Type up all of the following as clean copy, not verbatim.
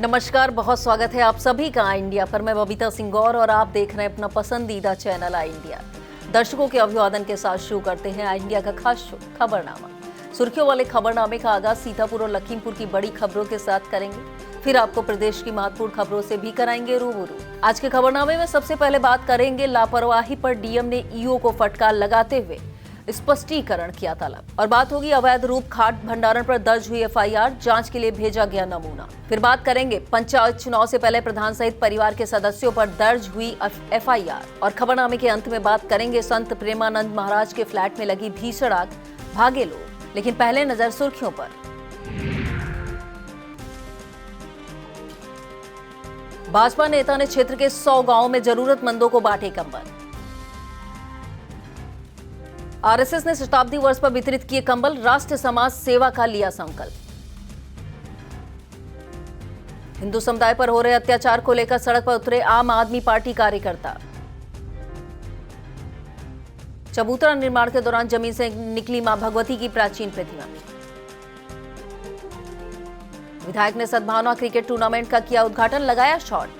नमस्कार, बहुत स्वागत है आप सभी का आई इंडिया पर। मैं बबीता सिंह गौर और आप देख रहे हैं अपना पसंदीदा चैनल आई इंडिया। दर्शकों के अभिवादन के साथ शुरू करते हैं आई इंडिया का खास शो खबरनामा। सुर्खियों वाले खबरनामे का आगाज सीतापुर और लखीमपुर की बड़ी खबरों के साथ करेंगे, फिर आपको प्रदेश की महत्वपूर्ण खबरों से भी कराएंगे रूबरू। आज के खबरनामे में सबसे पहले बात करेंगे लापरवाही पर डीएम ने ईओ को फटकार लगाते हुए स्पष्टीकरण किया तलब, और बात होगी अवैध रूप खाद भंडारण पर दर्ज हुई एफआईआर, जांच के लिए भेजा गया नमूना। फिर बात करेंगे पंचायत चुनाव से पहले प्रधान सहित परिवार के सदस्यों पर दर्ज हुई एफआईआर, और खबरनामे के अंत में बात करेंगे संत प्रेमानंद महाराज के फ्लैट में लगी भीषण आग, भागे लोग। लेकिन पहले नजर सुर्खियों पर। भाजपा नेता ने क्षेत्र के 100 गांवों में जरूरतमंदों को बांटे कंबल। आरएसएस ने शताब्दी वर्ष पर वितरित किए कंबल, राष्ट्र समाज सेवा का लिया संकल्प। हिंदू समुदाय पर हो रहे अत्याचार को लेकर सड़क पर उतरे आम आदमी पार्टी कार्यकर्ता। चबूतरा निर्माण के दौरान जमीन से निकली मां भगवती की प्राचीन प्रतिमा। विधायक ने सद्भावना क्रिकेट टूर्नामेंट का किया उद्घाटन, लगाया शॉट।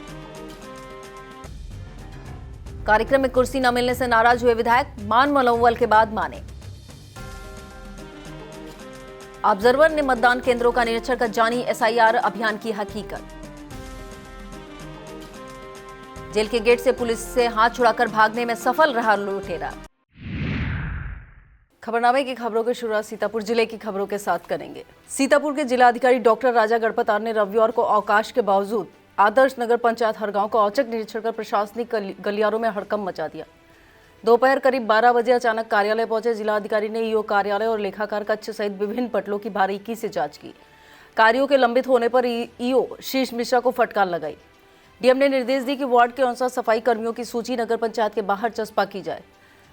कार्यक्रम में कुर्सी न मिलने से नाराज हुए विधायक, मान मनोबल के बाद माने। ऑब्जर्वर ने मतदान केंद्रों का निरीक्षण कर जानी एसआईआर अभियान की हकीकत। जेल के गेट से पुलिस से हाथ छुड़ाकर भागने में सफल रहा लुटेरा। खबरनामे की खबरों की शुरुआत सीतापुर जिले की खबरों के साथ करेंगे। सीतापुर के जिलाधिकारी डॉक्टर राजा गणपतार ने रविवार को अवकाश के बावजूद आदर्श नगर पंचायत हर गांव का औचक निरीक्षण कर प्रशासनिक गलियारों में हड़कंप मचा दिया। दोपहर करीब 12 बजे अचानक कार्यालय पहुंचे जिलाधिकारी ने ईओ कार्यालय और लेखाकार कक्ष सहित विभिन्न पटलों की बारीकी से जांच की। कार्यों के लंबित होने पर ईओ शीश मिश्रा को फटकार लगाई। डीएम ने निर्देश दिए कि वार्ड के अनुसार सफाई कर्मियों की सूची नगर पंचायत के बाहर चस्पा की जाए।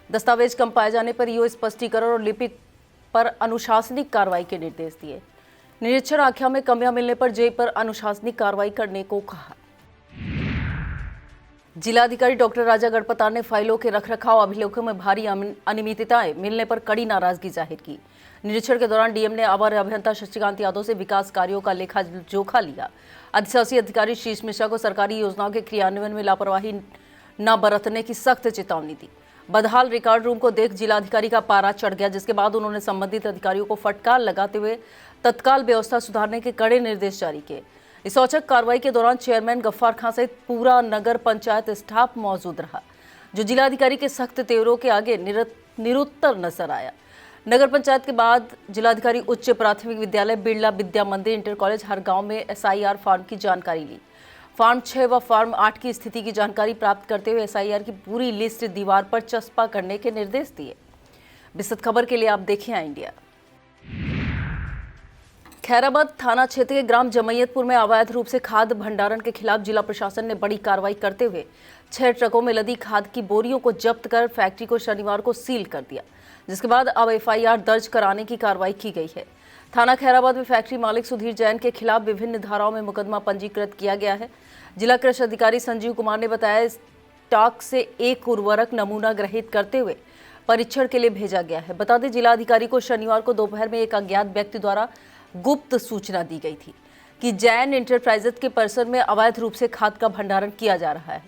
दस्तावेज कम पाए जाने पर ईओ स्पष्टीकरण और लिपिक पर अनुशासनिक कार्रवाई के निर्देश दिए। निरीक्षण आख्या में कमियां मिलने पर जेई पर अनुशासनिक कार्रवाई करने को कहा। जिलाधिकारी डॉक्टर राजा गणपतार ने फाइलों के रखरखाव अभिलेखों में भारी अनियमितताएं मिलने पर कड़ी नाराजगी जाहिर की। निरीक्षण के दौरान डीएम ने अवर अभियंता शशिकांत यादव से विकास कार्यों का लेखा जोखा लिया। अधिशासी अधिकारी शीश मिश्रा को सरकारी योजनाओं के क्रियान्वयन में लापरवाही न बरतने की सख्त चेतावनी दी। बदहाल रिकॉर्ड रूम को देख जिलाधिकारी का पारा चढ़ गया, जिसके बाद उन्होंने संबंधित अधिकारियों को फटकार लगाते हुए तत्काल व्यवस्था सुधारने के कड़े निर्देश जारी किए। इस औचक कार्रवाई के दौरान चेयरमैन गफ्फार खां सहित पूरा नगर पंचायत स्टाफ मौजूद रहा, जो जिलाधिकारी के सख्त तेवरों के आगे निरुत्तर नजर आया। नगर पंचायत के बाद जिलाधिकारी उच्च प्राथमिक विद्यालय, बिरला विद्या मंदिर, इंटर कॉलेज हर गांव में एसआईआर फॉर्म की जानकारी ली। फॉर्म 6 व फॉर्म 8 की स्थिति की जानकारी प्राप्त करते हुए एसआईआर की पूरी लिस्ट दीवार पर चस्पा करने के निर्देश दिए। विस्तृत खबर के लिए आप देखें आई इंडिया। खैराबाद थाना क्षेत्र के ग्राम जमैयतपुर में अवैध रूप से खाद भंडारण के खिलाफ जिला प्रशासन ने बड़ी कार्रवाई करते हुए 6 ट्रकों में लदी खाद की बोरियों को जब्त कर फैक्ट्री को शनिवार को सील कर दिया, जिसके बाद अब एफआईआर दर्ज कराने की कार्रवाई की गई है। थाना खैराबाद में फैक्ट्री मालिक सुधीर जैन के खिलाफ विभिन्न धाराओं में मुकदमा पंजीकृत किया गया है। जिला कृषि अधिकारी संजीव कुमार ने बताया, स्टॉक से एक उर्वरक नमूना ग्रहित करते हुए परीक्षण के लिए भेजा गया है। बता दें, जिला अधिकारी को शनिवार को दोपहर में एक अज्ञात व्यक्ति द्वारा गुप्त सूचना दी गई थी कि जैन इंटरप्राइजेज के परिसर में अवैध रूप से खाद का भंडारण किया जा रहा है।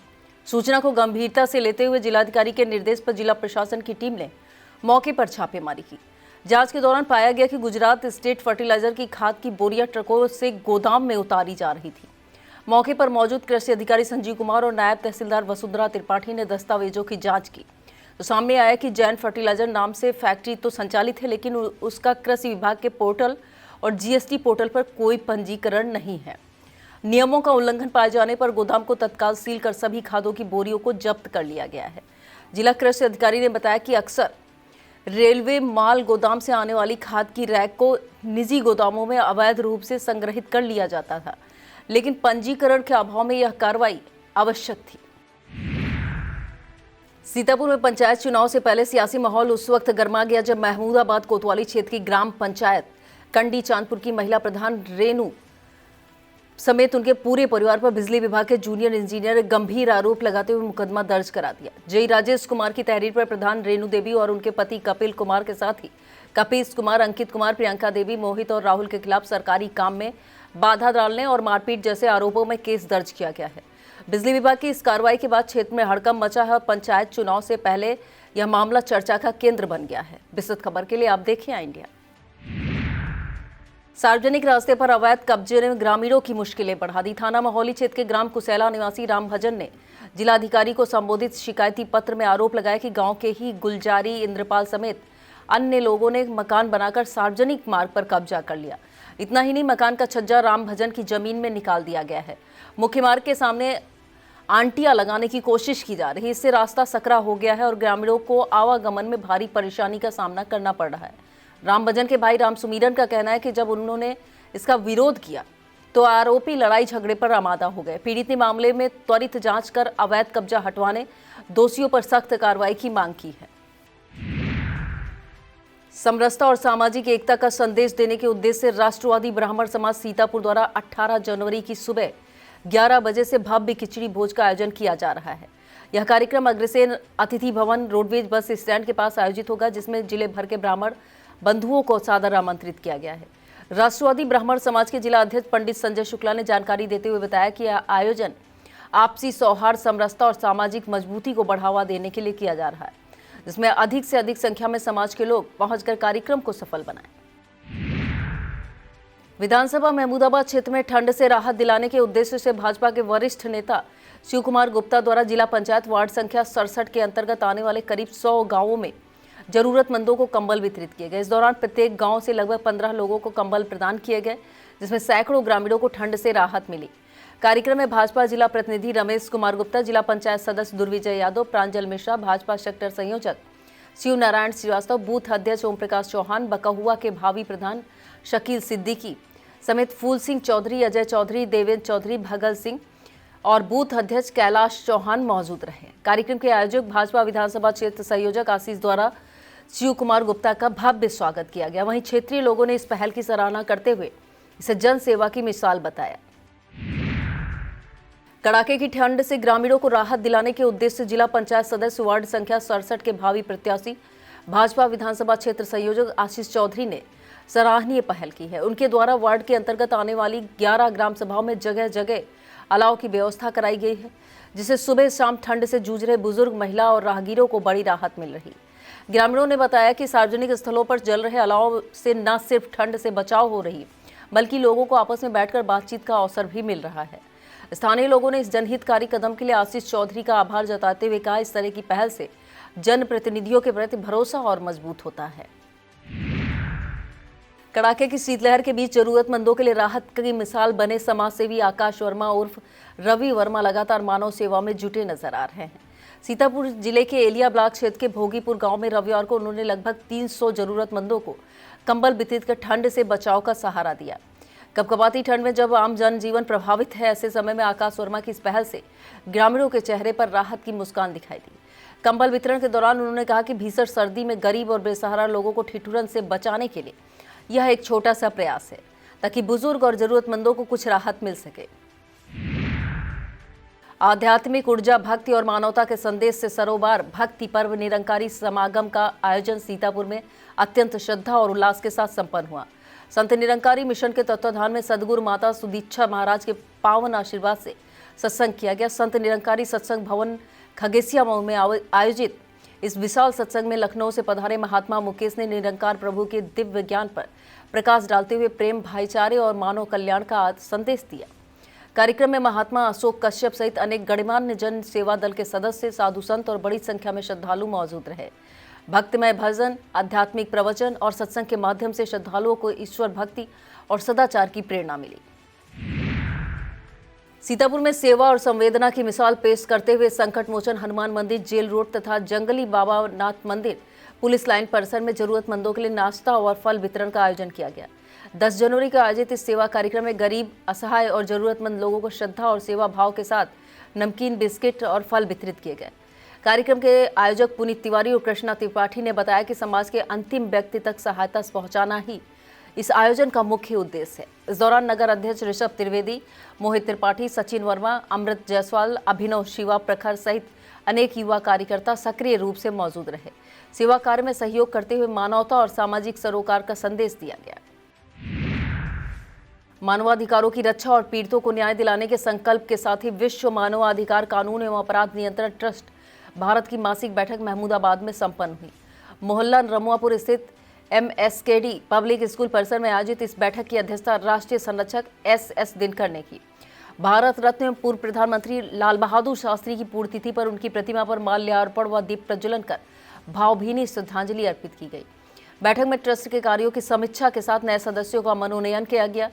सूचना को गंभीरता से लेते हुए जिलाधिकारी के निर्देश पर जिला प्रशासन की टीम ने मौके पर छापेमारी की। जांच के दौरान पाया गया कि गुजरात स्टेट फर्टिलाइजर की खाद की बोरियां ट्रकों से गोदाम में उतारी जा रही थी। मौके पर मौजूद कृषि अधिकारी संजीव कुमार और नायब तहसीलदार वसुंधरा त्रिपाठी ने दस्तावेजों की जांच की, तो सामने आया कि जैन फर्टिलाइजर नाम से फैक्ट्री तो संचालित है, लेकिन उसका कृषि विभाग के पोर्टल और जीएसटी पोर्टल पर कोई पंजीकरण नहीं है। नियमों का उल्लंघन पाए जाने पर गोदाम को तत्काल सील कर सभी खादों की बोरियों को जब्त कर लिया गया है। जिला कृषि अधिकारी ने बताया कि अक्सर रेलवे माल गोदाम से आने वाली खाद की रैक को निजी गोदामों में अवैध रूप से संग्रहित कर लिया जाता था, लेकिन पंजीकरण के अभाव में यह कार्रवाई आवश्यक थी। सीतापुर में पंचायत चुनाव से पहले सियासी माहौल उस वक्त गर्मा गया जब महमूदाबाद कोतवाली क्षेत्र की ग्राम पंचायत कंडी चांदपुर की महिला प्रधान रेणु समेत उनके पूरे परिवार पर बिजली विभाग के जूनियर इंजीनियर ने गंभीर आरोप लगाते हुए मुकदमा दर्ज करा दिया। जेई राजेश कुमार की तहरीर पर प्रधान रेणु देवी और उनके पति कपिल कुमार के साथ ही कपीस कुमार, अंकित कुमार, प्रियंका देवी, मोहित और राहुल के खिलाफ सरकारी काम में बाधा डालने और मारपीट जैसे आरोपों में केस दर्ज किया गया है। बिजली विभाग की इस कार्रवाई के बाद क्षेत्र में हड़कंप मचा है। पंचायत चुनाव से पहले यह मामला चर्चा का केंद्र बन गया है। विस्तृत खबर के लिए आप देखिए इंडिया। सार्वजनिक रास्ते पर अवैध कब्जे ने ग्रामीणों की मुश्किलें बढ़ा दी। थाना महोली क्षेत्र के ग्राम कुसैला निवासी राम भजन ने जिलाधिकारी को संबोधित शिकायती पत्र में आरोप लगाया कि गांव के ही गुलजारी, इंद्रपाल समेत अन्य लोगों ने मकान बनाकर सार्वजनिक मार्ग पर कब्जा कर लिया। इतना ही नहीं, मकान का छज्जा राम भजन की जमीन में निकाल दिया गया है। मुख्य मार्ग के सामने आंटियां लगाने की कोशिश की जा रही है। इससे रास्ता सकरा हो गया है और ग्रामीणों को आवागमन में भारी परेशानी का सामना करना पड़ रहा है। राम भजन के भाई राम सुमीरन का कहना है कि जब उन्होंने इसका विरोध किया तो आरोपी लड़ाई झगड़े पर आमादा हो गए। पीड़ित ने मामले में त्वरित जांच कर अवैध कब्जा हटवाने, दोषियों पर सख्त कार्रवाई की मांग की है। समरसता और सामाजिक एकता का संदेश देने के उद्देश्य से राष्ट्रवादी ब्राह्मण समाज सीतापुर द्वारा 18 जनवरी की सुबह 11 बजे से भव्य खिचड़ी भोज का आयोजन किया जा रहा है। यह कार्यक्रम अग्रसेन अतिथि भवन रोडवेज बस स्टैंड के पास आयोजित होगा, जिसमें जिले भर के ब्राह्मण बंधुओं को सादर आमंत्रित किया गया है। राष्ट्रवादी ब्राह्मण समाज के जिला अध्यक्ष पंडित संजय शुक्ला ने जानकारी देते हुए बताया कि यह आयोजन आपसी सौहार्द, समरसता और सामाजिक मजबूती को बढ़ावा देने के लिए किया जा रहा है, जिसमें अधिक से अधिक संख्या में समाज के लोग पहुंचकर कार्यक्रम को सफल बनाएं। विधानसभा महमूदाबाद क्षेत्र में ठंड से राहत दिलाने के उद्देश्य से भाजपा के वरिष्ठ नेता शिव कुमार गुप्ता द्वारा जिला पंचायत वार्ड संख्या 67 के अंतर्गत आने वाले करीब 100 गांवों में जरूरतमंदों को कंबल वितरित किए गए। इस दौरान प्रत्येक गांव से लगभग 15 लोगों को कंबल प्रदान किए गए, जिसमें सैकड़ों ग्रामीणों को ठंड से राहत मिली। कार्यक्रम में भाजपा जिला प्रतिनिधि रमेश कुमार गुप्ता, जिला पंचायत सदस्य दुर्विजय यादव, प्रांजल मिश्रा, भाजपा सेक्टर संयोजक शिव नारायण श्रीवास्तव, बूथ अध्यक्ष ओम प्रकाश चौहान, बकहुआ के भावी प्रधान शकील सिद्दीकी समेत फूल सिंह चौधरी, अजय चौधरी, देवेंद्र चौधरी, भगल सिंह और बूथ अध्यक्ष कैलाश चौहान मौजूद रहे। कार्यक्रम के आयोजक भाजपा विधानसभा क्षेत्र संयोजक आशीष द्वारा शिव कुमार गुप्ता का भव्य स्वागत किया गया। वहीं क्षेत्रीय लोगों ने इस पहल की सराहना करते हुए इसे जन सेवा की मिसाल बताया। कड़ाके की ठंड से ग्रामीणों को राहत दिलाने के उद्देश्य से जिला पंचायत सदस्य वार्ड संख्या 67 के भावी प्रत्याशी भाजपा विधानसभा क्षेत्र संयोजक आशीष चौधरी ने सराहनीय पहल की है। उनके द्वारा वार्ड के अंतर्गत आने वाली 11 ग्राम सभाओं में जगह जगह अलाव की व्यवस्था कराई गई है, जिससे सुबह शाम ठंड से जूझ रहे बुजुर्ग, महिला और राहगीरों को बड़ी राहत मिल रही। ग्रामीणों ने बताया कि सार्वजनिक स्थलों पर जल रहे अलाव से न सिर्फ ठंड से बचाव हो रही, बल्कि लोगों को आपस में बैठकर बातचीत का अवसर भी मिल रहा है। स्थानीय लोगों ने इस जनहितकारी कदम के लिए आशीष चौधरी का आभार जताते हुए कहा, इस तरह की पहल से जनप्रतिनिधियों के प्रति भरोसा और मजबूत होता है। कड़ाके की शीतलहर के बीच जरूरतमंदों के लिए राहत की मिसाल बने समाजसेवी आकाश वर्मा उर्फ रवि वर्मा लगातार मानव सेवा में जुटे नजर आ रहे हैं। सीतापुर जिले के एलिया ब्लॉक क्षेत्र के भोगीपुर गांव में रविवार को उन्होंने लगभग 300 जरूरतमंदों को कंबल वितरित कर ठंड से बचाव का सहारा दिया। कपकपाती ठंड में जब आम जनजीवन प्रभावित है, ऐसे समय में आकाश वर्मा की इस पहल से ग्रामीणों के चेहरे पर राहत की मुस्कान दिखाई दी। कंबल वितरण के दौरान उन्होंने कहा कि भीषण सर्दी में गरीब और बेसहारा लोगों को ठिठुरन से बचाने के लिए यह एक छोटा सा प्रयास है, ताकि बुजुर्ग और जरूरतमंदों को कुछ राहत मिल सके। आध्यात्मिक ऊर्जा, भक्ति और मानवता के संदेश से सरोबार भक्ति पर्व निरंकारी समागम का आयोजन सीतापुर में अत्यंत श्रद्धा और उल्लास के साथ संपन्न हुआ। संत निरंकारी मिशन के तत्वाधान में सदगुरु माता सुदीक्षा महाराज के पावन आशीर्वाद से सत्संग किया गया। संत निरंकारी सत्संग भवन खगेसिया मऊ में आयोजित इस विशाल सत्संग में लखनऊ से पधारे महात्मा मुकेश ने निरंकार प्रभु के दिव्य ज्ञान पर प्रकाश डालते हुए प्रेम, भाईचारे और मानव कल्याण का संदेश दिया। कार्यक्रम में महात्मा अशोक कश्यप सहित अनेक गणमान्य जन सेवा दल के सदस्य, साधु संत और बड़ी संख्या में श्रद्धालु मौजूद रहे। भक्तिमय भजन, आध्यात्मिक प्रवचन और सत्संग के माध्यम से श्रद्धालुओं को ईश्वर भक्ति और सदाचार की प्रेरणा मिली। सीतापुर में सेवा और संवेदना की मिसाल पेश करते हुए संकट मोचन हनुमान मंदिर, जेल रोड तथा जंगली बाबा नाथ मंदिर पुलिस लाइन परिसर में जरूरतमंदों के लिए नाश्ता और फल वितरण का आयोजन किया गया। 10 जनवरी को आयोजित इस सेवा कार्यक्रम में गरीब, असहाय और जरूरतमंद लोगों को श्रद्धा और सेवा भाव के साथ नमकीन, बिस्किट और फल वितरित किए गए। कार्यक्रम के आयोजक पुनीत तिवारी और कृष्णा त्रिपाठी ने बताया कि समाज के अंतिम व्यक्ति तक सहायता पहुंचाना ही इस आयोजन का मुख्य उद्देश्य है। इस दौरान नगर अध्यक्ष ऋषभ त्रिवेदी, मोहित त्रिपाठी, सचिन वर्मा, अमृत जायसवाल, अभिनव शिवा प्रखर सहित अनेक युवा कार्यकर्ता सक्रिय रूप से मौजूद रहे। सेवा कार्य में सहयोग करते हुए मानवता और सामाजिक सरोकार का संदेश दिया गया। मानवाधिकारों की रक्षा और पीड़ितों को न्याय दिलाने के संकल्प के साथ ही विश्व मानवाधिकार कानून एवं अपराध नियंत्रण ट्रस्ट भारत की मासिक बैठक महमूदाबाद में संपन्न हुई। मोहल्ला रमुआपुर स्थित MSKD पब्लिक स्कूल परिसर में आयोजित इस बैठक की अध्यक्षता राष्ट्रीय संरक्षक SS दिनकर ने की। भारत रत्न एवं पूर्व प्रधानमंत्री लाल बहादुर शास्त्री की पुण्यतिथि पर उनकी प्रतिमा पर माल्यार्पण व दीप प्रज्वलन कर भावभीनी श्रद्धांजलि अर्पित की गई। बैठक में ट्रस्ट के कार्यों की समीक्षा के साथ नए सदस्यों का मनोनयन किया गया।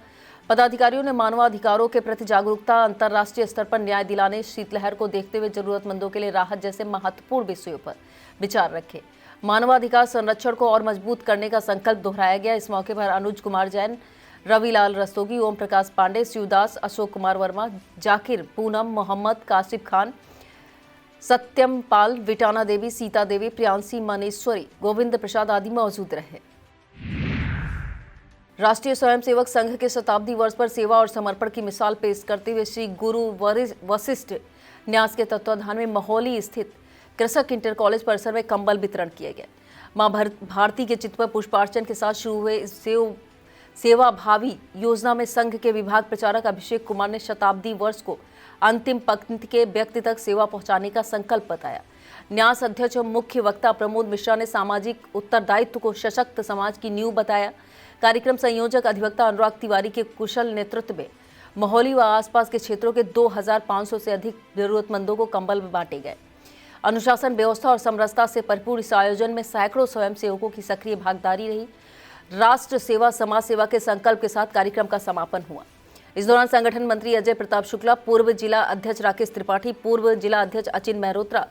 पदाधिकारियों ने मानवाधिकारों के प्रति जागरूकता, अंतर्राष्ट्रीय स्तर पर न्याय दिलाने, शीतलहर को देखते हुए जरूरतमंदों के लिए राहत जैसे महत्वपूर्ण विषयों पर विचार रखे। मानवाधिकार संरक्षण को और मजबूत करने का संकल्प दोहराया गया। इस मौके पर अनुज कुमार जैन, रविलाल रस्तोगी, ओम प्रकाश पांडे, शिवदास, अशोक कुमार वर्मा, जाकिर, पूनम, मोहम्मद, काशिफ खान, सत्यम पाल, विटाना देवी, सीता देवी, प्रियांशी मनेश्वरी, गोविंद प्रसाद आदि मौजूद रहे। राष्ट्रीय स्वयंसेवक संघ के शताब्दी वर्ष पर सेवा और समर्पण की मिसाल पेश करते हुए श्री गुरु वशिष्ठ न्यास के तत्वाधान में महोली स्थित कृषक इंटर कॉलेज परिसर में कंबल वितरण किए गए। मां भारती के चित्र पर पुष्पार्चन के साथ शुरू हुए इस सेवा भावी योजना में संघ के विभाग प्रचारक अभिषेक कुमार ने शताब्दी वर्ष को अंतिम पंक्ति के व्यक्ति तक सेवा पहुंचाने का संकल्प बताया। न्यास अध्यक्ष और मुख्य वक्ता प्रमोद मिश्रा ने सामाजिक उत्तरदायित्व को सशक्त समाज की नींव बताया। कार्यक्रम संयोजक अधिवक्ता अनुराग तिवारी के कुशल नेतृत्व में मोहाली व आसपास के क्षेत्रों के 2500 से अधिक जरूरतमंदों को कंबल बांटे गए। अनुशासन, व्यवस्था और समरसता से भरपूर इस आयोजन में सैकड़ों स्वयंसेवकों की सक्रिय भागीदारी रही। राष्ट्र सेवा, समाज सेवा के संकल्प के साथ कार्यक्रम का समापन हुआ। इस दौरान संगठन मंत्री अजय प्रताप शुक्ला, पूर्व जिला अध्यक्ष राकेश त्रिपाठी, पूर्व जिला अध्यक्ष अचिन मेहरोत्रा,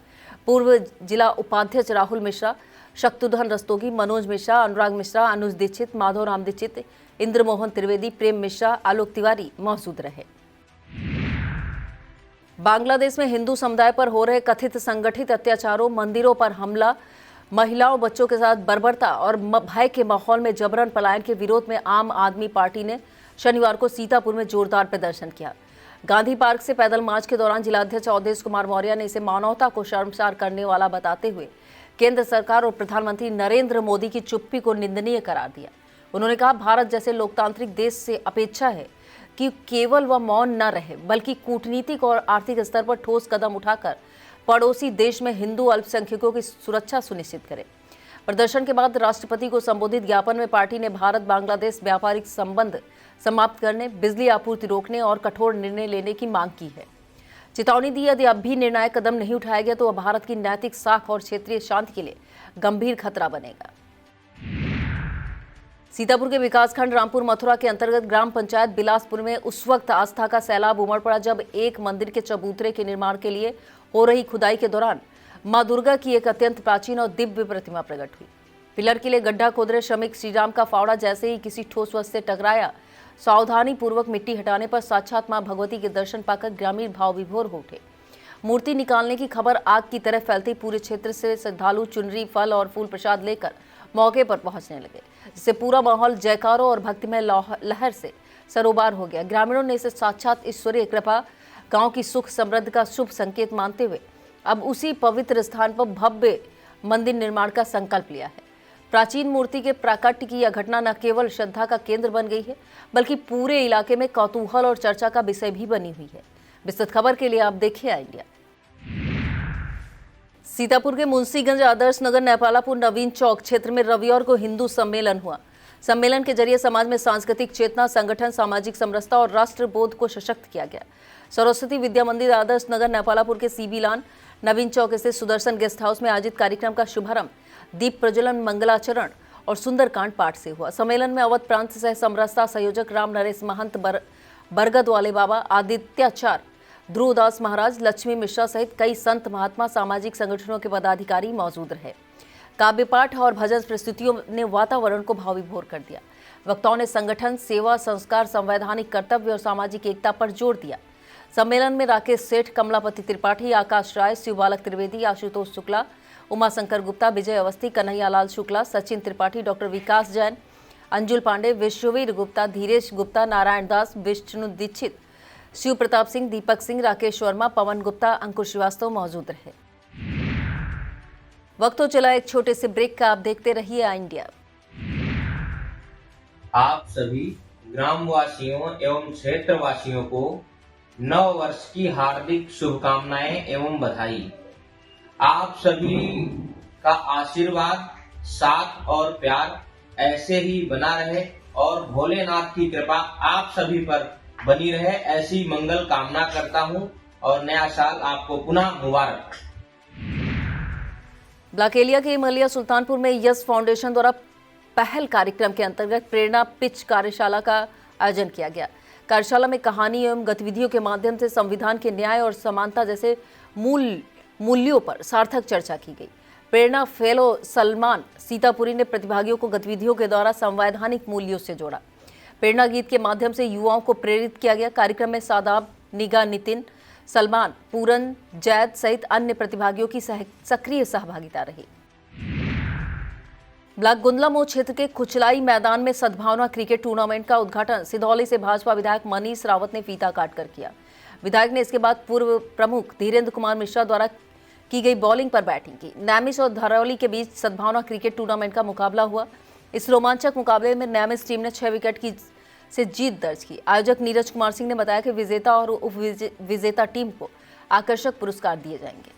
पूर्व जिला उपाध्यक्ष राहुल मिश्रा, शक्तुधन रस्तोगी, मनोज मिश्रा, अनुराग मिश्रा, अनुज दीक्षित, माधव राम दीक्षित, इंद्रमोहन त्रिवेदी, प्रेम मिश्रा, आलोक तिवारी मौजूद रहे। बांग्लादेश में हिंदू समुदाय पर हो रहे कथित संगठित अत्याचारों, मंदिरों पर हमला, महिलाओं बच्चों के साथ बर्बरता और भय के माहौल में जबरन पलायन के विरोध में आम आदमी पार्टी ने शनिवार को सीतापुर में जोरदार प्रदर्शन किया। गांधी पार्क से पैदल मार्च के दौरान जिलाध्यक्ष अवधेश कुमार मौर्य ने इसे मानवता को शर्मसार करने वाला बताते हुए केंद्र सरकार और प्रधानमंत्री नरेंद्र मोदी की चुप्पी को निंदनीय करार दिया। उन्होंने कहा, भारत जैसे लोकतांत्रिक देश से अपेक्षा है कि केवल वह मौन न रहे बल्कि कूटनीतिक और आर्थिक स्तर पर ठोस कदम उठाकर पड़ोसी देश में हिंदू अल्पसंख्यकों की सुरक्षा सुनिश्चित करे। प्रदर्शन के बाद राष्ट्रपति को संबोधित ज्ञापन में पार्टी ने भारत बांग्लादेश व्यापारिक संबंध समाप्त करने, बिजली आपूर्ति रोकने और कठोर निर्णय लेने की मांग की है। चेतावनी दी, यदि अब भी निर्णायक कदम नहीं उठाया गया तो भारत की नैतिक साख और क्षेत्रीय शांति के लिए गंभीर खतरा बनेगा। सीतापुर के विकासखंड रामपुर मथुरा के अंतर्गत ग्राम पंचायत बिलासपुर में उस वक्त आस्था का सैलाब उमड़ पड़ा जब एक मंदिर के चबूतरे के निर्माण के लिए हो रही खुदाई के दौरान मां दुर्गा की एक अत्यंत प्राचीन और दिव्य प्रतिमा प्रकट हुई। पिलर के लिए गड्ढा खोद रहे श्रमिक श्रीराम का फावड़ा जैसे ही किसी ठोस वस्तु से टकराया, सावधानी पूर्वक मिट्टी हटाने पर साक्षात मां भगवती के दर्शन पाकर ग्रामीण भाव विभोर हो उठे। मूर्ति निकालने की खबर आग की तरह फैलती पूरे क्षेत्र से श्रद्धालु चुनरी, फल और फूल प्रसाद लेकर मौके पर पहुंचने लगे, जिससे पूरा माहौल जयकारों और भक्तिमय लहर से सरोबार हो गया। ग्रामीणों ने इसे साक्षात ईश्वरीय कृपा, गांव की सुख समृद्धि का शुभ संकेत मानते हुए अब उसी पवित्र स्थान पर भव्य मंदिर निर्माण का संकल्प लिया है। प्राचीन मूर्ति के प्राकट्य की यह घटना न केवल श्रद्धा का केंद्र बन गई है बल्कि पूरे इलाके में कौतूहल और चर्चा का विषय भी बनी हुई है। विस्तृत खबर के लिए आप देखिए इंडिया। सीतापुर के मुंशीगंज आदर्श नगर नेपालापुर नवीन चौक क्षेत्र में रविवार को हिंदू सम्मेलन हुआ। सम्मेलन के जरिए समाज में सांस्कृतिक चेतना, संगठन, सामाजिक समरसता और राष्ट्रबोध को सशक्त किया गया। सरस्वती विद्या मंदिर आदर्श नगर नेपालापुर के सीबी लान नवीन चौक स्थित सुदर्शन गेस्ट हाउस में आयोजित कार्यक्रम का शुभारंभ दीप प्रज्वलन, मंगलाचरण और सुंदरकांड पाठ से हुआ। सम्मेलन में अवध प्रांत सह समरसता संयोजक राम नरेश महंत, बरगद वाले बाबा, आदित्याचार्य, ध्रुवदास महाराज, लक्ष्मी मिश्रा सहित कई संत, महात्मा, सामाजिक संगठनों के पदाधिकारी मौजूद रहे। काव्य पाठ और भजन प्रस्तुतियों ने वातावरण को भावविभोर कर दिया। वक्ताओं ने संगठन, सेवा, संस्कार, संवैधानिक कर्तव्य और सामाजिक एकता पर जोर दिया। सम्मेलन में राकेश सेठ, कमलापति त्रिपाठी, आकाश राय, शिवबालक त्रिवेदी, आशुतोष शुक्ला, उमाशंकर गुप्ता, विजय अवस्थी, कन्हैयालाल शुक्ला, सचिन त्रिपाठी, डॉक्टर विकास जैन, अंजुल पांडे, विश्ववीर गुप्ता, धीरेश गुप्ता, नारायण दास, विष्णु दीक्षित, शिव प्रताप सिंह, दीपक सिंह, राकेश वर्मा, पवन गुप्ता, अंकुर श्रीवास्तव मौजूद रहे। वक्त तो चला एक छोटे से ब्रेक का, आप देखते रहिए आई इंडिया। आप सभी ग्रामवासियों एवं क्षेत्रवासियों को नव वर्ष की हार्दिक शुभकामनाएं एवं बधाई। आप सभी का आशीर्वाद, साथ और प्यार ऐसे ही बना रहे और भोलेनाथ की कृपा आप सभी पर बनी रहे, ऐसी मंगल कामना करता हूं और नया साल आपको पुनः मुबारक। ब्लाकेलिया के इमलिया सुल्तानपुर में यस फाउंडेशन द्वारा पहल कार्यक्रम के अंतर्गत प्रेरणा पिच कार्यशाला का आयोजन किया गया। कार्यशाला में कहानी एवं गतिविधियों के माध्यम से संविधान के न्याय और समानता जैसे मूल्यों पर सार्थक चर्चा की गई। प्रेरणा फेलो सलमान सीतापुरी ने प्रतिभागियों को गतिविधियों के द्वारा संवैधानिक मूल्यों से जोड़ा। प्रेरणा गीत के माध्यम से युवाओं को प्रेरित किया गया। कार्यक्रम में सादाब, निगा, नितिन, सलमान, पूरन, जैद सहित अन्य प्रतिभागियों की सक्रिय सहभागिता रही। ब्लॉक गुंदलामो क्षेत्र के खुचलाई मैदान में सद्भावना क्रिकेट टूर्नामेंट का उद्घाटन सिधौली से भाजपा विधायक मनीष रावत ने फीता काटकर किया। विधायक ने इसके बाद पूर्व प्रमुख धीरेन्द्र कुमार मिश्रा द्वारा की गई बॉलिंग पर बैटिंग की। नैमिष और धरौली के बीच सद्भावना क्रिकेट टूर्नामेंट का मुकाबला हुआ। इस रोमांचक मुकाबले में नैमिष टीम ने 6 विकेट से जीत दर्ज की। आयोजक नीरज कुमार सिंह ने बताया कि विजेता और उप विजेता टीम को आकर्षक पुरस्कार दिए जाएंगे।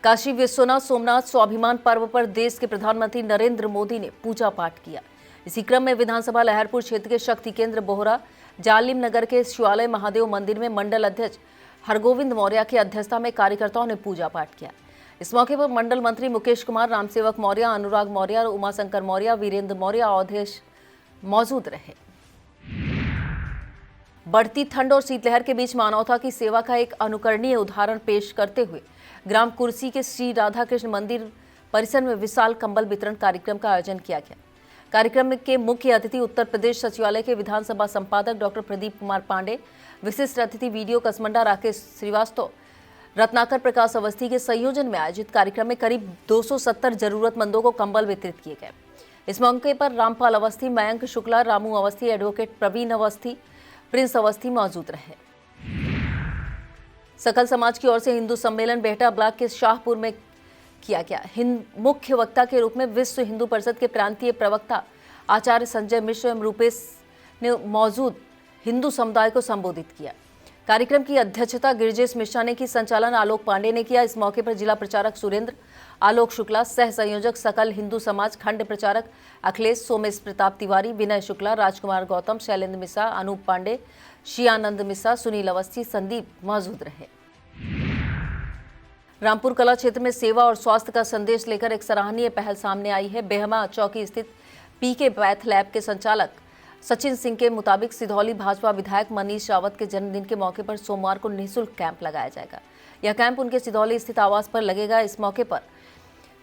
काशी विश्वनाथ सोमनाथ स्वाभिमान पर्व पर देश के प्रधानमंत्री नरेंद्र मोदी ने पूजा पाठ किया। इसी क्रम में विधानसभा लहरपुर क्षेत्र के शक्ति केंद्र बोहरा जालिम नगर के शिवालय महादेव मंदिर में मंडल अध्यक्ष हरगोविंद मौर्य की अध्यक्षता में कार्यकर्ताओं ने पूजा पाठ किया। इस मौके पर मंडल मंत्री मुकेश कुमार, रामसेवक मौर्य, अनुराग मौर्य, उमाशंकर मौर्य, वीरेंद्र मौर्य अवधेश मौजूद रहे। बढ़ती ठंड और शीतलहर के बीच मानवता की सेवा का एक अनुकरणीय उदाहरण पेश करते हुए ग्राम कुर्सी के श्री राधा कृष्ण मंदिर परिसर में विशाल कंबल वितरण कार्यक्रम का आयोजन किया गया। कार्यक्रम के मुख्य अतिथि उत्तर प्रदेश सचिवालय के विधानसभा संपादक डॉक्टर प्रदीप कुमार पांडे, विशिष्ट अतिथि वीडियो कसमंडा राकेश श्रीवास्तव, रत्नाकर प्रकाश अवस्थी के संयोजन में आयोजित कार्यक्रम में करीब 270 जरूरतमंदों को कंबल वितरित किए गए। इस मौके पर रामपाल अवस्थी, मयंक शुक्ला, रामू अवस्थी, एडवोकेट प्रवीण अवस्थी, प्रिंस अवस्थी मौजूद रहे। सकल समाज की ओर से हिंदू सम्मेलन बेहटा ब्लॉक के शाहपुर में किया गया। मुख्य वक्ता के रूप में विश्व हिंदू परिषद के प्रांतीय प्रवक्ता आचार्य संजय मिश्र एवं रूपेश ने मौजूद हिंदू समुदाय को संबोधित किया। कार्यक्रम की अध्यक्षता गिरजेश मिश्रा ने की, संचालन आलोक पांडे ने किया। इस मौके पर जिला प्रचारक सुरेंद्र, आलोक शुक्ला, सह संयोजक सकल हिंदू समाज, खंड प्रचारक अखिलेश, सोमेश प्रताप तिवारी, विनय शुक्ला, राजकुमार गौतम, शैलेंद्र मिश्रा, अनूप पांडे, शियानंद मिश्रा, सुनील अवस्थी, संदीप मौजूद रहे। रामपुर कला क्षेत्र में सेवा और स्वास्थ्य का संदेश लेकर एक सराहनीय पहल सामने आई है। बेहमा चौकी स्थित पीके पैथ लैब के संचालक सचिन सिंह के मुताबिक सिधौली भाजपा विधायक मनीष रावत के जन्मदिन के मौके पर सोमवार को निःशुल्क कैंप लगाया जाएगा। यह कैंप उनके सिधौली स्थित आवास पर लगेगा। इस मौके पर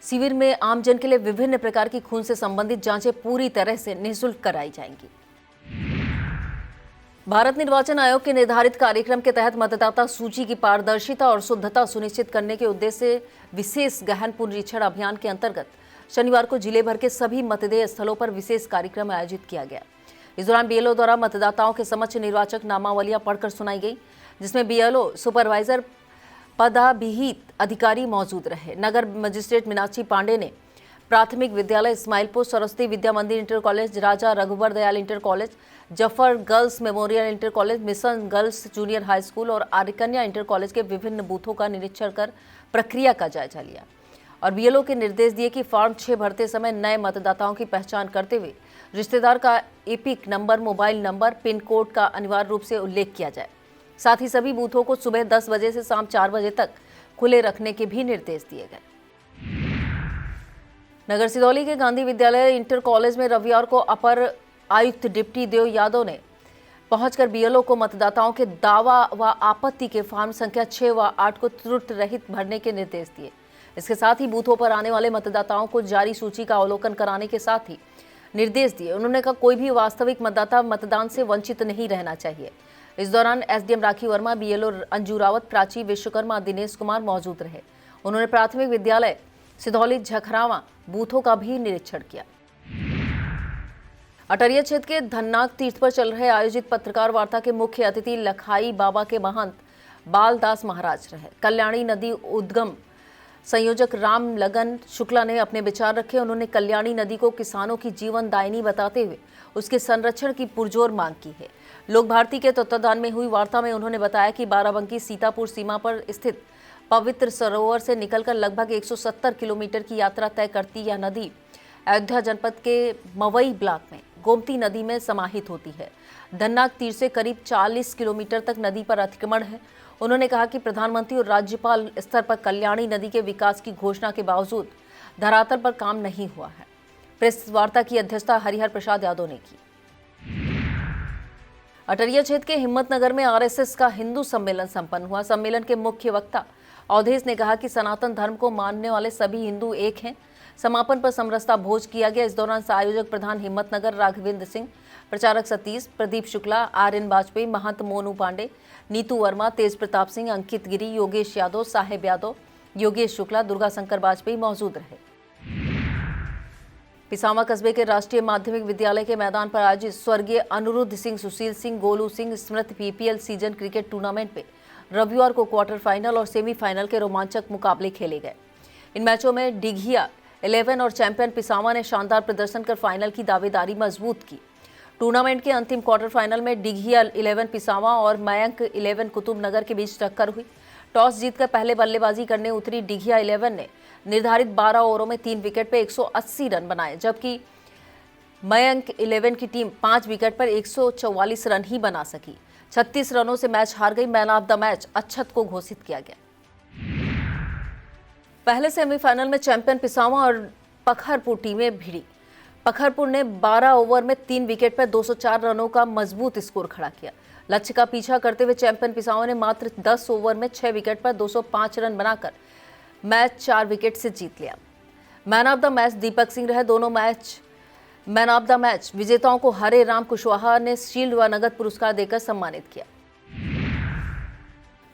शिविर में आमजन के लिए विभिन्न प्रकार की खून से संबंधित जांचें पूरी तरह से निःशुल्क कराई जाएंगी। भारत निर्वाचन आयोग के निर्धारित कार्यक्रम के तहत मतदाता सूची की पारदर्शिता और शुद्धता सुनिश्चित करने के उद्देश्य से विशेष गहन पुनरीक्षण अभियान के अंतर्गत शनिवार को जिले भर के सभी मतदेय स्थलों पर विशेष कार्यक्रम आयोजित किया गया। इस दौरान बीएलओ द्वारा मतदाताओं के समक्ष निर्वाचक नामावलियां पढ़कर सुनाई गई, जिसमें बीएलओ, सुपरवाइजर, पदाभिहित अधिकारी मौजूद रहे। नगर मजिस्ट्रेट मीनाक्षी पांडे ने प्राथमिक विद्यालय Ismailpur, Saraswati Vidya Mandir inter college, Raja Raghubar Dayal inter college, Zafar girls memorial inter college, mission girls junior high school और आर्यकन्या इंटर कॉलेज के विभिन्न बूथों का निरीक्षण कर प्रक्रिया का जायजा लिया और बीएलओ के निर्देश दिए कि फॉर्म 6 भरते समय नए मतदाताओं की पहचान करते हुए रिश्तेदार का epic number, mobile number, pin code का अनिवार्य रूप से उल्लेख किया जाए। साथ ही सभी बूथों को सुबह 10 बजे से शाम 4 बजे तक खुले रखने के भी निर्देश दिए गए। नगर सिधौली के गांधी विद्यालय इंटर कॉलेज में रविवार को अपर आयुक्त डिप्टी देव यादव ने पहुंचकर बीएलओ को मतदाताओं के दावा व आपत्ति के फॉर्म संख्या 6 व 8 को त्रुटि रहित भरने के निर्देश दिए। इसके साथ ही बूथों पर आने वाले मतदाताओं को जारी सूची का अवलोकन कराने के साथ ही निर्देश दिए। उन्होंने कहा कोई भी वास्तविक मतदाता मतदान से वंचित नहीं रहना चाहिए। इस दौरान एसडीएम राखी वर्मा, बीएलओ अंजू रावत, प्राची विश्वकर्मा, दिनेश कुमार मौजूद रहे। उन्होंने प्राथमिक विद्यालय सिधौली झखरावा बूथों का भी निरीक्षण किया। अटरिया क्षेत्र के धन्नाग तीर्थ पर चल रहे आयोजित पत्रकार वार्ता के मुख्य अतिथि लखाई बाबा के महंत बालदास महाराज रहे। कल्याणी नदी उद्गम संयोजक राम लगन शुक्ला ने अपने विचार रखे। उन्होंने कल्याणी नदी को किसानों की जीवन दायिनी बताते हुए उसके संरक्षण की पुरजोर मांग की है। लोक भारती के तत्वाधान में हुई वार्ता में उन्होंने बताया कि बाराबंकी सीतापुर सीमा पर स्थित पवित्र सरोवर से निकलकर लगभग 170 किलोमीटर की यात्रा तय करती यह नदी अयोध्या जनपद के मवई ब्लॉक में गोमती नदी में समाहित होती है। धननाग तीर से करीब 40 किलोमीटर तक नदी पर अतिक्रमण है। उन्होंने कहा कि प्रधानमंत्री और राज्यपाल स्तर पर कल्याणी नदी के विकास की घोषणा के बावजूद धरातल पर काम नहीं हुआ है। प्रेस वार्ता की अध्यक्षता हरिहर प्रसाद यादव ने की। अटरिया क्षेत्र के हिम्मतनगर में आरएसएस का हिंदू सम्मेलन संपन्न हुआ। सम्मेलन के मुख्य वक्ता अवधेश ने कहा कि सनातन धर्म को मानने वाले सभी हिंदू एक हैं। समापन पर समरसता भोज किया गया। इस दौरान आयोजक प्रधान हिम्मतनगर राघवेंद्र सिंह, प्रचारक सतीश, प्रदीप शुक्ला, आर्यन वाजपेयी, महंत मोनू पांडे, नीतू वर्मा, तेज प्रताप सिंह, अंकित गिरी, योगेश यादव, साहेब यादव, योगेश शुक्ला, दुर्गा शंकर वाजपेयी मौजूद रहे। पिसामा कस्बे के राष्ट्रीय माध्यमिक विद्यालय के मैदान पर आयोजित स्वर्गीय अनिरुद्ध सिंह, सुशील सिंह, गोलू सिंह स्मृति पीपीएल सीजन क्रिकेट टूर्नामेंट में रविवार को क्वार्टर फाइनल और सेमीफाइनल के रोमांचक मुकाबले खेले गए। इन मैचों में डिघिया 11 और चैंपियन पिसामा ने शानदार प्रदर्शन कर फाइनल की दावेदारी मजबूत की। टूर्नामेंट के अंतिम क्वार्टर फाइनल में डिघिया 11 पिसामा और मयंक 11 कुतुबनगर के बीच टक्कर हुई। टॉस जीतकर पहले बल्लेबाजी करने उतरी डिघिया 11 ने निर्धारित 12 ओवरों में 3 विकेट पर 180 रन बनाए, जबकि मयंक 11 की टीम 5 विकेट पर 144 रन ही बना सकी। 36 रनों से मैच हार गई। मैन ऑफ द मैच अक्षत को घोषित किया गया। पहले सेमीफाइनल में चैंपियन पिसामा और पखरपुर टीमें भिड़ी। पखरपुर ने 12 ओवर में 3 विकेट पर 204 रनों का मजबूत स्कोर खड़ा किया। लक्ष्य का पीछा करते हुए चैंपियन पिसामा ने मात्र 10 ओवर में 6 विकेट पर 205 रन बनाकर मैच 4 विकेट से जीत लिया। Man of the match Deepak Singh रहे। दोनों match man of the match विजेताओं को हरे राम कुशवाहा ने शील्ड व नगद पुरस्कार देकर सम्मानित किया।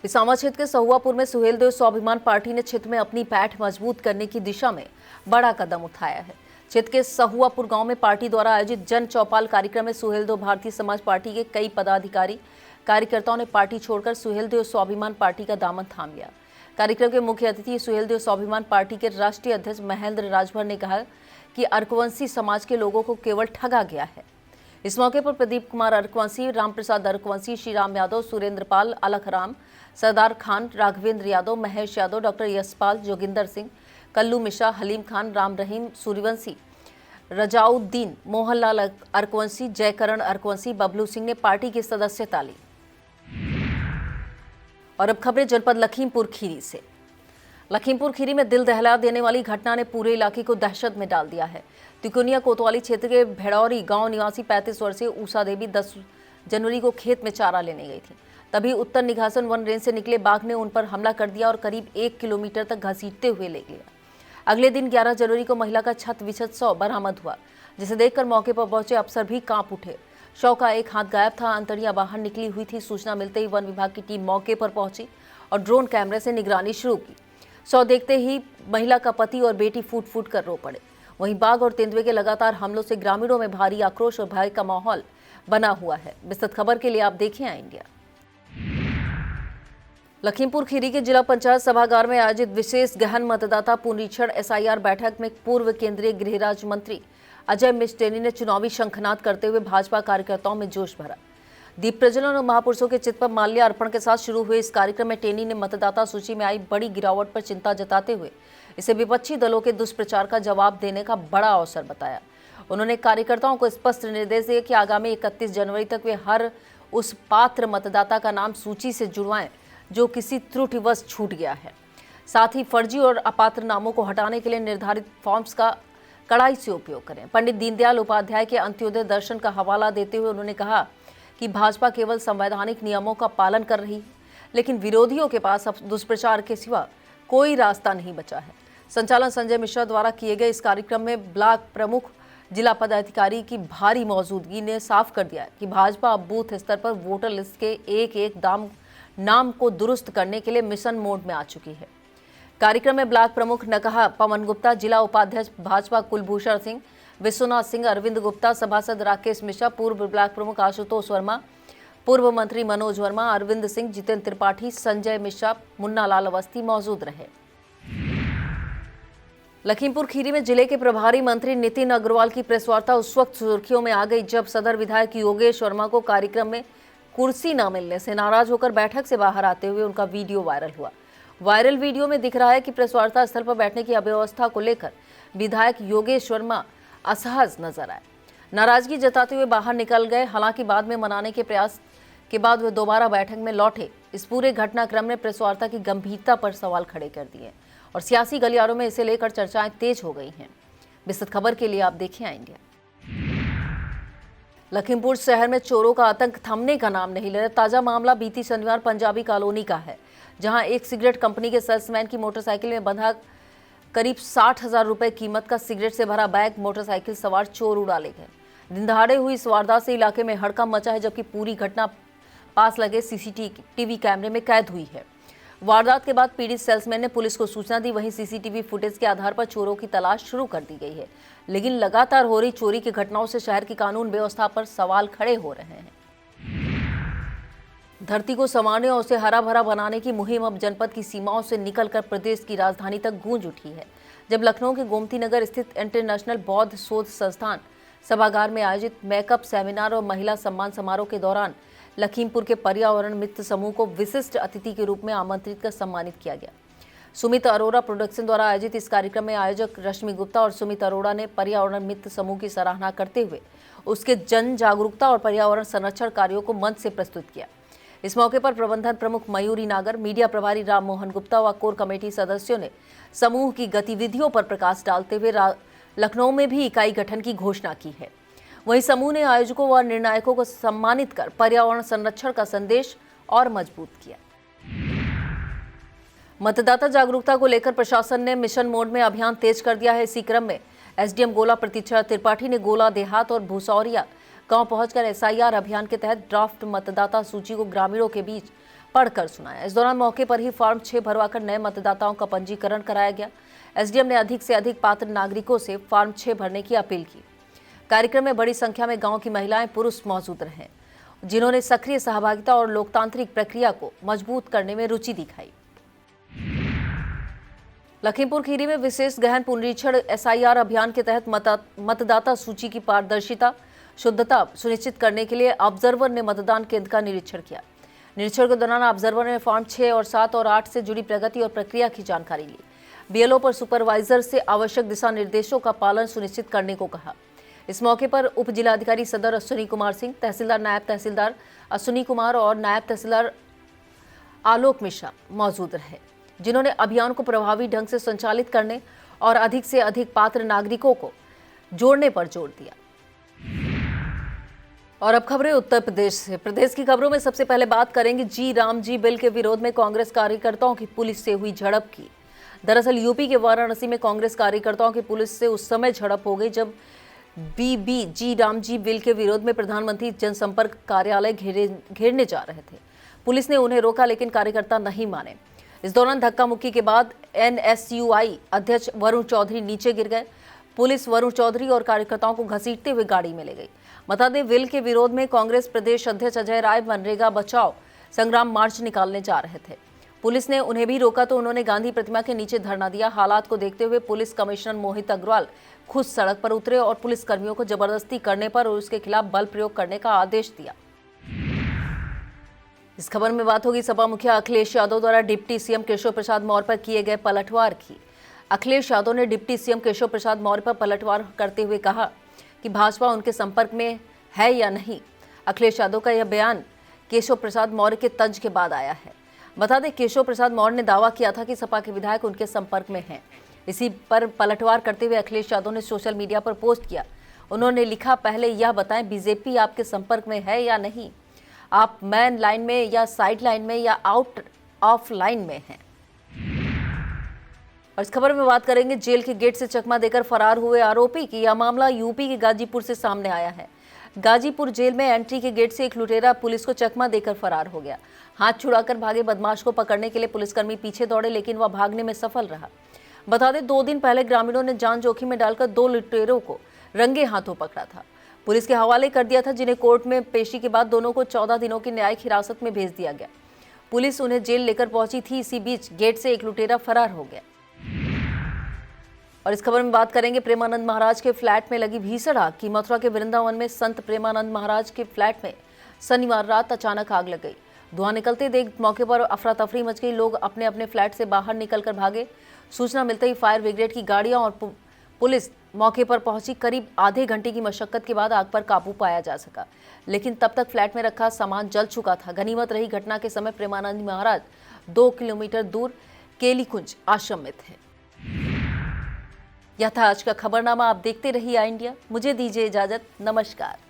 पिसामा क्षेत्र के सहुआपुर में सुहेलदेव स्वाभिमान पार्टी ने क्षेत्र में अपनी पैठ मजबूत करने की दिशा में बड़ा कदम उठाया है। क्षेत्र के सहुआपुर गांव में पार्टी द्वारा आयोजित जन चौपाल कार्यक्रम में सुहेलदेव भारतीय समाज पार्टी के कई पदाधिकारी कार्यकर्ताओं ने पार्टी छोड़कर सुहेलदेव स्वाभिमान पार्टी का दामन थाम लिया। कार्यक्रम के मुख्य अतिथि सुहेलदेव स्वाभिमान पार्टी के राष्ट्रीय अध्यक्ष महेंद्र राजभर ने कहा कि अर्कवंशी समाज के लोगों को केवल ठगा गया है। इस मौके पर प्रदीप कुमार अर्कवंशी, रामप्रसाद अर्कवंशी, श्रीराम यादव, सुरेंद्र पाल, अलख राम, सरदार खान, राघवेंद्र यादव, महेश यादव, डॉक्टर यशपाल, जोगिंदर सिंह, कल्लू मिश्रा, हलीम खान, राम रहीम, सूर्यवंशी, रजाउद्दीन, मोहनलाल अर्कवंशी, जयकरण अर्कवंशी, बबलू सिंह ने पार्टी की सदस्यता ली। और अब खबरें जनपद लखीमपुर खीरी से। लखीमपुर खीरी में दिल दहला देने वाली घटना ने पूरे इलाके को दहशत में डाल दिया है। तिकोनिया कोतवाली क्षेत्र के भेड़ौरी गांव निवासी 35 वर्षीय उषा देवी 10 जनवरी को खेत में चारा लेने गई थी। तभी उत्तर निघासन वन रेंज से निकले बाघ ने उन पर हमला कर दिया और करीब 1 किलोमीटर तक घसीटते हुए ले गया। अगले दिन 11 जनवरी को महिला का छत विछत शव बरामद हुआ, जिसे देखकर मौके पर पहुंचे अफसर भी कांप उठे। शव का एक हाथ गायब था, अंतड़ियां बाहर निकली हुई थी। सूचना मिलते ही वन विभाग की टीम मौके पर पहुंची और ड्रोन कैमरे से निगरानी शुरू की। शव देखते ही महिला का पति और बेटी फूट फूट कर रो पड़े। वहीं बाघ और तेंदुए के लगातार हमलों से ग्रामीणों में भारी आक्रोश और भय का माहौल बना हुआ है। विस्तृत खबर के लिए आप देखें आई इंडिया। लखीमपुर खीरी के जिला पंचायत सभागार में आयोजित विशेष गहन मतदाता पुनरीक्षण एसआईआर बैठक में पूर्व केंद्रीय गृह राज्य मंत्री अजय मिस्टेनी ने चुनावी शंखनाद करते हुए भाजपा कार्यकर्ताओं में जोश भरा। दीप प्रज्वलन और महापुरुषों के चित्र पर माल्यार्पण के साथ शुरू हुए इस कार्यक्रम में टेनी ने मतदाता सूची में आई बड़ी गिरावट पर चिंता जताते हुए इसे विपक्षी दलों के दुष्प्रचार का जवाब देने का बड़ा अवसर बताया। उन्होंने कार्यकर्ताओं को स्पष्ट निर्देश दिए कि आगामी 31 जनवरी तक वे हर उस पात्र मतदाता का नाम सूची से जुड़वाएं जो किसी त्रुटिवश छूट गया है। साथ ही फर्जी और अपात्र नामों को हटाने के लिए निर्धारित फॉर्म्स का कड़ाई से उपयोग करें। पंडित दीनदयाल उपाध्याय के अंत्योदय दर्शन का हवाला देते हुए उन्होंने कहा कि भाजपा केवल संवैधानिक नियमों का पालन कर रही है, लेकिन विरोधियों के पास अब दुष्प्रचार के सिवा कोई रास्ता नहीं बचा है। संचालन संजय मिश्रा द्वारा किए गए इस कार्यक्रम में ब्लॉक प्रमुख जिला पदाधिकारी की भारी मौजूदगी ने साफ कर दिया कि भाजपा अब बूथ स्तर पर वोटर लिस्ट के एक एक नाम को दुरुस्त करने के लिए मिशन मोड में आ चुकी है। कार्यक्रम में ब्लॉक प्रमुख नकहा पवन गुप्ता, जिला उपाध्यक्ष भाजपा कुलभूषण सिंह, विश्वनाथ सिंह, अरविंद गुप्ता, सभासद राकेश मिश्रा, पूर्व ब्लॉक प्रमुख आशुतोष वर्मा, पूर्व मंत्री मनोज वर्मा, अरविंद सिंह, जितेंद्र त्रिपाठी, संजय मिश्रा, मुन्ना लाल अवस्थी मौजूद रहे। लखीमपुर खीरी में जिले के प्रभारी मंत्री नितिन अग्रवाल की प्रेस वार्ता उस वक्त सुर्खियों में आ गई जब सदर विधायक योगेश वर्मा को कार्यक्रम में कुर्सी न मिलने से नाराज होकर बैठक से बाहर आते हुए उनका वीडियो वायरल हुआ। वायरल वीडियो में दिख रहा है कि प्रेस वार्ता स्थल पर बैठने की अव्यवस्था को लेकर विधायक योगेश वर्मा असहज नजर आए, नाराजगी जताते हुए बाहर निकल गए। हालांकि बाद में मनाने के प्रयास के बाद वे दोबारा बैठक में लौटे। इस पूरे घटनाक्रम ने प्रेस वार्ता की गंभीरता पर सवाल खड़े कर दिए और सियासी गलियारों में इसे लेकर चर्चाएं तेज हो गई हैं। विस्तृत खबर के लिए आप देखें आ इंडिया। लखीमपुर शहर में चोरों का आतंक थमने का नाम नहीं ले रहा। ताजा मामला बीती शनिवार पंजाबी कॉलोनी का है, जहां एक सिगरेट कंपनी के सेल्समैन की मोटरसाइकिल में बंधा करीब 60,000 रुपए कीमत का सिगरेट से भरा बैग मोटरसाइकिल सवार चोर उड़ा ले गए। दिन दहाड़े हुई इस वारदात से इलाके में हड़कंप मचा है, जबकि पूरी घटना पास लगे सीसीटीवी कैमरे में कैद हुई है। वारदात के बाद पीड़ित सेल्समैन ने पुलिस को सूचना दी। वहीं सीसीटीवी फुटेज के आधार पर चोरों की तलाश शुरू कर दी गई है, लेकिन लगातार हो रही चोरी की घटनाओं से शहर की कानून व्यवस्था पर सवाल खड़े हो रहे हैं। धरती को संवारने और उसे हरा भरा बनाने की मुहिम अब जनपद की सीमाओं से निकलकर प्रदेश की राजधानी तक गूंज उठी है, जब लखनऊ के गोमती नगर स्थित इंटरनेशनल बौद्ध शोध संस्थान सभागार में आयोजित मेकअप सेमिनार और महिला सम्मान समारोह के दौरान लखीमपुर के पर्यावरण मित्र समूह को विशिष्ट अतिथि के रूप में आमंत्रित कर सम्मानित किया गया। सुमित अरोड़ा प्रोडक्शन द्वारा आयोजित इस कार्यक्रम में आयोजक रश्मि गुप्ता और सुमित अरोड़ा ने पर्यावरण मित्र समूह की सराहना करते हुए उसके जन जागरूकता और पर्यावरण संरक्षण कार्यों को मंच से प्रस्तुत किया। इस मौके पर प्रबंधन प्रमुख मयूरी नागर, मीडिया प्रभारी राम मोहन गुप्ता व कोर कमेटी सदस्यों ने समूह की गतिविधियों पर प्रकाश डालते हुए लखनऊ में भी इकाई गठन की घोषणा की है। वहीं समूह ने आयोजकों व निर्णायकों को सम्मानित कर पर्यावरण संरक्षण का संदेश और मजबूत किया। मतदाता जागरूकता को लेकर प्रशासन ने मिशन मोड में अभियान तेज कर दिया है। इसी क्रम में एसडीएम गोला प्रतीक्षा त्रिपाठी ने गोला देहात और भूसौरिया गांव पहुंचकर एसआईआर अभियान के तहत ड्राफ्ट मतदाता सूची को ग्रामीणों के बीच पढ़कर सुनाया। इस दौरान मौके पर ही फॉर्म 6 भरवाकर नए मतदाताओं का पंजीकरण कराया गया। एसडीएम ने अधिक से अधिक पात्र नागरिकों से फॉर्म 6 भरने की अपील की। कार्यक्रम में बड़ी संख्या में गांव की महिलाएं पुरुष मौजूद रहे, जिन्होंने सक्रिय सहभागिता और लोकतांत्रिक प्रक्रिया को मजबूत करने में रुचि दिखाई। लखीमपुर खीरी में विशेष गहन पुनरीक्षण एसआईआर अभियान के तहत मतदाता सूची की पारदर्शिता शुद्धता सुनिश्चित करने के लिए ऑब्जर्वर ने मतदान केंद्र का निरीक्षण किया। निरीक्षण के दौरान ऑब्जर्वर ने फॉर्म 6 और 7 और 8 से जुड़ी प्रगति और प्रक्रिया की जानकारी ली। बीएलओ पर सुपरवाइजर से आवश्यक दिशा निर्देशों का पालन सुनिश्चित करने को कहा। इस मौके पर उप जिलाधिकारी सदर अश्विनी कुमार सिंह, तहसीलदार नायब तहसीलदार अश्विनी कुमार और नायब तहसीलदार आलोक मिश्रा मौजूद रहे, जिन्होंने अभियान को प्रभावी ढंग से संचालित करने और अधिक से अधिक पात्र नागरिकों को जोड़ने पर जोर दिया। और अब खबरें उत्तर प्रदेश से। प्रदेश की खबरों में सबसे पहले बात करेंगे जी राम जी बिल के विरोध में कांग्रेस कार्यकर्ताओं की पुलिस से हुई झड़प की। दरअसल यूपी के वाराणसी में कांग्रेस कार्यकर्ताओं की पुलिस से उस समय झड़प हो गई जब बीबी जी राम जी बिल के विरोध में प्रधानमंत्री जनसंपर्क कार्यालय घेरने जा रहे थे। पुलिस ने उन्हें रोका, लेकिन कार्यकर्ता नहीं माने। इस दौरान धक्का मुक्की के बाद एनएसयूआई अध्यक्ष वरुण चौधरी नीचे गिर गए। पुलिस वरुण चौधरी और कार्यकर्ताओं को घसीटते हुए गाड़ी में ले गई। बता दें, बिल के विरोध में कांग्रेस प्रदेश अध्यक्ष अजय राय मनरेगा बचाओ संग्राम मार्च निकालने जा रहे थे। पुलिस ने उन्हें भी रोका तो उन्होंने गांधी प्रतिमा के नीचे धरना दिया। हालात को देखते हुए पुलिस कमिश्नर मोहित अग्रवाल खुद सड़क पर उतरे और पुलिस कर्मियों को जबरदस्ती करने पर और उसके खिलाफ बल प्रयोग करने का आदेश दिया। इस खबर में बात होगी सपा मुखिया अखिलेश यादव द्वारा डिप्टी सीएम केशव प्रसाद मौर्य पर किए गए पलटवार की। अखिलेश यादव ने डिप्टी सीएम केशव प्रसाद मौर्य पर पलटवार करते हुए कहा कि भाजपा उनके संपर्क में है या नहीं। अखिलेश यादव का यह बयान केशव प्रसाद मौर्य के तंज के बाद आया है। बता दें, केशव प्रसाद मौर्य ने दावा किया था कि सपा के विधायक उनके संपर्क में हैं। इसी पर पलटवार करते हुए अखिलेश यादव ने सोशल मीडिया पर पोस्ट किया। उन्होंने लिखा, पहले यह बताएं बीजेपी आपके संपर्क में है या नहीं। आप मैन लाइन में या साइड लाइन में या आउट ऑफ लाइन में हैं। और इस खबर में बात करेंगे जेल के गेट से चकमा देकर फरार हुए आरोपी की। यह मामला यूपी के गाजीपुर से सामने आया है। गाजीपुर जेल में एंट्री के गेट से एक लुटेरा पुलिस को चकमा देकर फरार हो गया। हाथ छुड़ाकर भागे बदमाश को पकड़ने के लिए पुलिसकर्मी पीछे दौड़े, लेकिन वह भागने में सफल रहा। बता दें, 2 दिन पहले ग्रामीणों ने जान जोखिम में डालकर 2 लुटेरों को रंगे हाथों पकड़ा था। पुलिस के हवाले कर दिया था, जिन्हें कोर्ट में पेशी के बाद दोनों को 14 दिनों की न्यायिक हिरासत में भेज दिया गया। पुलिस उन्हें जेल लेकर पहुंची थी। इसी बीच गेट से एक लुटेरा फरार हो गया। और इस खबर में बात करेंगे प्रेमानंद महाराज के फ्लैट में लगी भीषण आग की। मथुरा के वृंदावन में संत प्रेमानंद महाराज के फ्लैट में शनिवार रात अचानक आग लग गई। धुआं निकलते देख मौके पर अफरा तफरी मच गई। लोग अपने अपने फ्लैट से बाहर निकलकर भागे। सूचना मिलते ही फायर ब्रिगेड की गाड़ियां और पुलिस मौके पर पहुंची। करीब आधे घंटे की मशक्कत के बाद आग पर काबू पाया जा सका, लेकिन तब तक फ्लैट में रखा सामान जल चुका था। गनीमत रही घटना के समय प्रेमानंद महाराज 2 किलोमीटर दूर केलीकुंज आश्रम में थे। यह था आज का खबरनामा। आप देखते रहिए आई इंडिया। मुझे दीजिए इजाजत। नमस्कार।